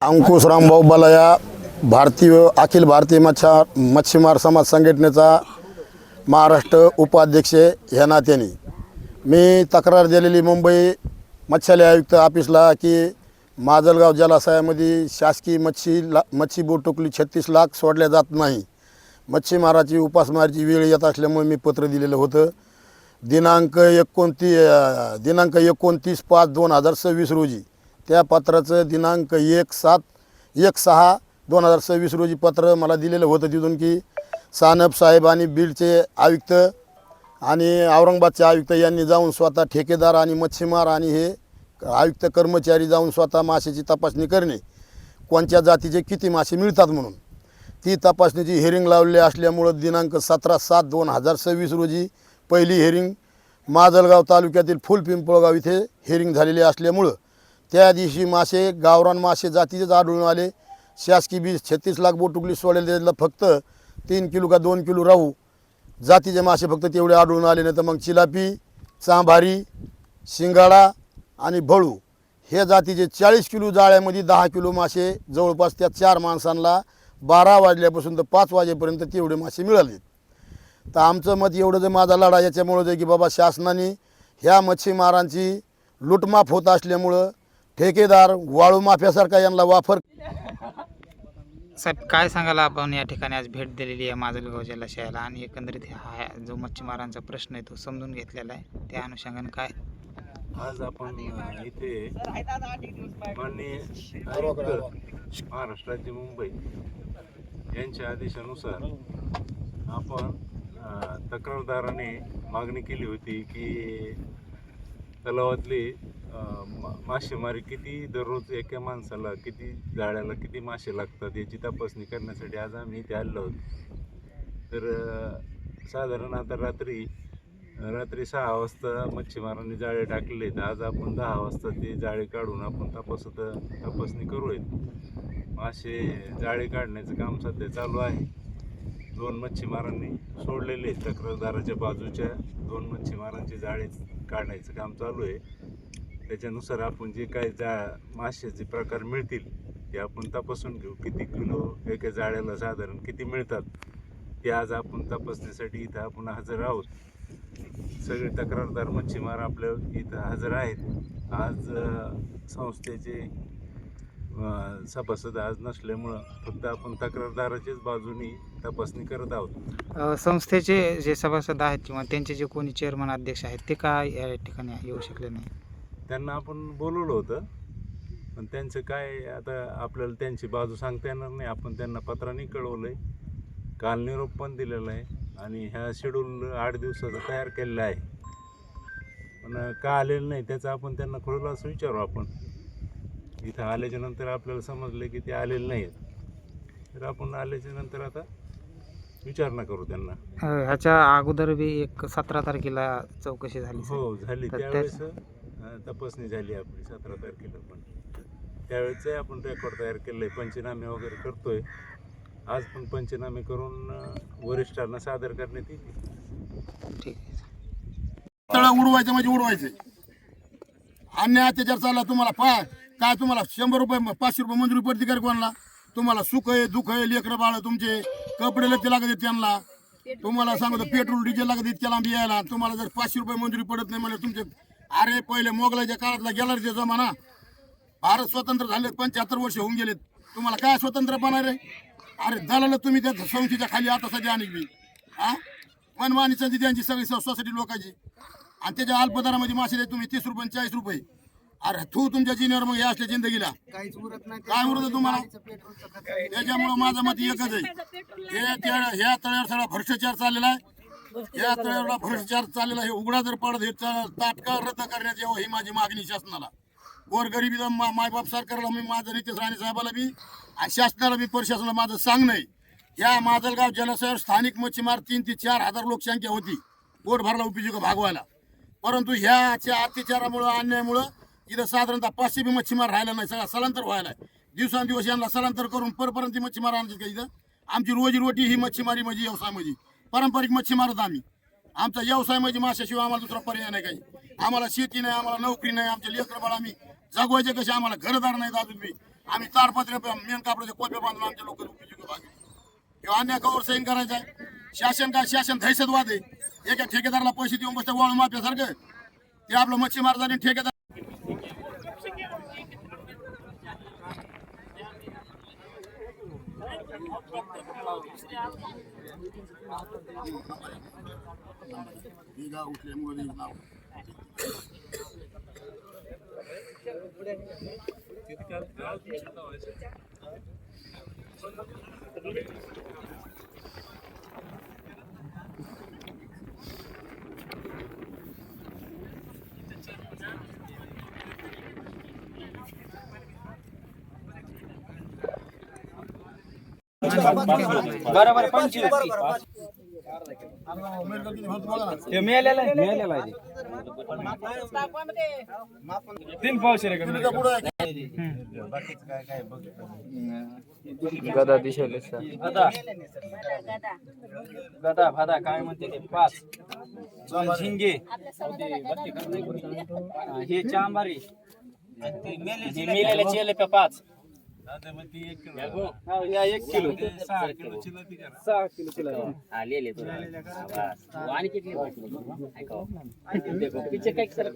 अंकुश रामभाऊ बलाया अखिल भारतीय मच्छीमार समाज संघटनेचा महाराष्ट्र उपाध्यक्ष ह्या नात्याने मी तक्रार दिलेली मुंबई मत्स्यालय आयुक्त ऑफिसला की माजलगाव जलाशयामध्ये शासकीय मच्छी बोट टोकली 36 लाख सोडल्या जात नाही. मच्छीमाराची उपासमारीची वेळ येत असल्यामुळे मी पत्र दिलेलं होतं. दिनांक 29/5/2026 रोजी त्या पत्राचं दिनांक 1/6/2026 रोजी पत्र मला दिलेलं होतं तिथून की सानप साहेब आणि बीडचे आयुक्त आणि औरंगाबादचे आयुक्त यांनी जाऊन स्वतः ठेकेदार आणि मच्छीमार आणि हे आयुक्त कर्मचारी जाऊन स्वतः माशाची तपासणी करणे, कोणत्या जातीचे किती मासे मिळतात म्हणून. ती तपासणीची हेरिंग लावलेली असल्यामुळं दिनांक 17/7/2026 रोजी पहिली हेरिंग माजलगाव तालुक्यातील फुलपिंपळगाव इथे हेरिंग झालेली असल्यामुळं त्या दिवशी मासे गावरान मासे जातीचेच आढळून आले. शासकीय बीज 36 लाख बोट टोकली सोडलेले फक्त 3 किलो का 2 किलो राहू जातीचे मासे फक्त तेवढे आढळून आले. नाही तर मग चिलापी, चांभारी, शिंगाडा आणि भळू हे जातीचे 40 किलो जाळ्यामध्ये 10 किलो मासे जवळपास त्या 4 माणसांना 12 वाजल्यापासून तर 5 वाजेपर्यंत तेवढे मासे मिळाले. तर आमचं मत एवढं जे माझा लढा याच्यामुळं आहे की बाबा शासनाने ह्या मच्छीमारांची लूटमाफ होत असल्यामुळं ठेकेदार वाळू माफ्यासारखा यांना वापर. साहेब काय सांगाल, आपण या ठिकाणी आज भेट दिलेली आहे माजलगाव जलाशयाला आणि एकंदरीत हा जो मच्छीमारांचा प्रश्न आहे तो समजून घेतलेला आहे, त्या अनुषंगाने काय आज आपण इथे माननीय महाराष्ट्राचे मुंबई यांच्या आदेशानुसार आपण तक्रारदाराने मागणी केली होती की तलावातले मासेमारी किती दररोज एका माणसाला किती जाळ्याला किती मासे लागतात याची तपासणी करण्यासाठी आज आम्ही इथे आलो आहोत. तर साधारण आता रात्री 6 वाजता मच्छीमारांनी जाळे टाकलेले आहेत. आज आपण 10 वाजता ते जाळे काढून आपण तपासणी करूयात. मासे जाळे काढण्याचं काम सध्या चालू आहे. 2 मच्छीमारांनी सोडलेले आहेत. तक्रारदाराच्या बाजूच्या 2 मच्छीमारांचे जाळे काढण्याचं काम चालू आहे. त्याच्यानुसार आपण जे काय माशाचे प्रकार मिळतील ते आपण तपासून घेऊ. किती किलो एका जाळ्याला साधारण किती मिळतात ते आज आपण तपासणीसाठी इथं आपण हजर आहोत. सगळे तक्रारदार मच्छीमार आपल्या इथं हजर आहेत. आज संस्थेचे सभासद आज नसल्यामुळं फक्त आपण तक्रारदाराच्याच बाजूनी तपासणी करत आहोत. संस्थेचे जे सभासद आहेत किंवा त्यांचे जे कोणी चेअरमन अध्यक्ष आहेत ते का या ठिकाणी येऊ शकले नाही? त्यांना आपण बोलवलं होतं पण त्यांचं काय आता आपल्याला त्यांची बाजू सांगता येणार नाही. आपण त्यांना पत्राने कळवलं आहे, काल निरोप पण दिलेला आहे आणि ह्या शेड्यूल 8 दिवसाचा तयार केलेला आहे. पण का आलेलं नाही त्याचं आपण त्यांना कळवलं असं विचारू. आपण इथं आल्याच्या नंतर आपल्याला समजलं की ते आलेले नाही आहेत, तर आपण आल्याच्या नंतर आता विचारणा करू त्यांना. ह्याच्या अगोदर बी एक 17 तारखेला चौकशी झाली. हो झाली, त्यावेळेस तपासणी झाली आपली 17 तारखेला. पण त्यावेळेस आपण रेकॉर्ड तयार केलं आहे, पंचनामे वगैरे करतोय. आज पण पंचनामे करून वरिष्ठांना सादर करण्यात येईल. ठीक आहे. तळ उडवायचं म्हणजे उडवायचं. अन्याय अत्याचार चालला तुम्हाला काय तुम्हाला 100 रुपये 500 रुपये मंजुरी पडते का कोणाला? तुम्हाला सुख आहे, दुःख आहे, लेकरं बाळ तुमचे कपडे लत्ते लागत आहेत त्यांना. तुम्हाला सांगतो पेट्रोल डिझेल लागत इतक्या लांब यायला. तुम्हाला जर 500 रुपये मंजुरी पडत नाही म्हणजे तुमचे अरे पहिले मोगलाच्या काळातला गेला रे जमाना. भारत स्वतंत्र झाले 75 वर्ष होऊन गेलेत. तुम्हाला काय स्वतंत्रपणा रे? अरे दलाल तुम्ही त्या संस्थेच्या खाली आता सध्या आणि बी मनमानी संधी त्यांची सगळी सोसायटी लोकांची आणि त्याच्या अल्पदरामध्ये मासे देत तुम्ही 30 रुपये 40 रुपये. अरे तुमच्या जिन्यावर मग हे असल्या जिंदगीला काय उरत तुम्हाला? त्याच्यामुळं माझं मत एकच आहे, ह्या तळ्यावर सगळा भ्रष्टाचार चाललेला आहे. या तळ्यावर भ्रष्टाचार चाललेला हे उघडा जर पडत हे तात्काळ रद्द करण्यात यावं ही माझी मागणी शासनाला. गोरगरिबी मायबाप सरकारला मी माझं नितेश राणे साहेबाला बी आणि शासनाला बी प्रशासनाला माझं सांगणं आहे. या माजलगाव जलाशयावर स्थानिक मच्छीमार 3 ते 4 हजार लोकसंख्या होती पोट भरला उपजीविका भागवायला. परंतु ह्याच्या अत्याचारामुळं अन्यायामुळं इथं साधारणतः 500 बी मच्छीमार राहिला नाही. सगळा स्थलांतर व्हायला आहे. दिवसांदिवस यांना स्थलांतर करून परपर्यंत मच्छीमार आणतात का इथं? आमची रोजीरोटी ही मच्छीमारी म्हणजे व्यवसाय म्हणजे पारंपरिक मच्छीमारच आम्ही. आमचा व्यवसाय म्हणजे माशाशिवाय आम्हाला दुसरा पर्याय नाही काही. आम्हाला शेती नाही, आम्हाला नोकरी नाही, आमच्या लेकरं बाळ आम्ही जगवायचे कसे, आम्हाला घरदार नाहीत अजून बी. आम्ही 4-5 मेन कापडाचे कोपे बांधून आमचे लोक किंवा अन्य कवर सैन करायचं आहे. शासन काय शासन दहशतवाद आहे. एका ठेकेदाराला पैसे देऊन बसते वाळू माफियासारखं. ते आपलं मच्छीमार आणि ठेकेदार उठल्यामुळे नाव बरोबर 25 ते मिळालेलं आहे तीन पावशे गदा दिशेले सर गदा भादा काय म्हणते ते 5 झिंगे हे चांबारी हे मेलेले चेले पे 5 या 1 किलो 6 किलो चिल्ला हा ले तो आणि किती देखो पीछे काय सर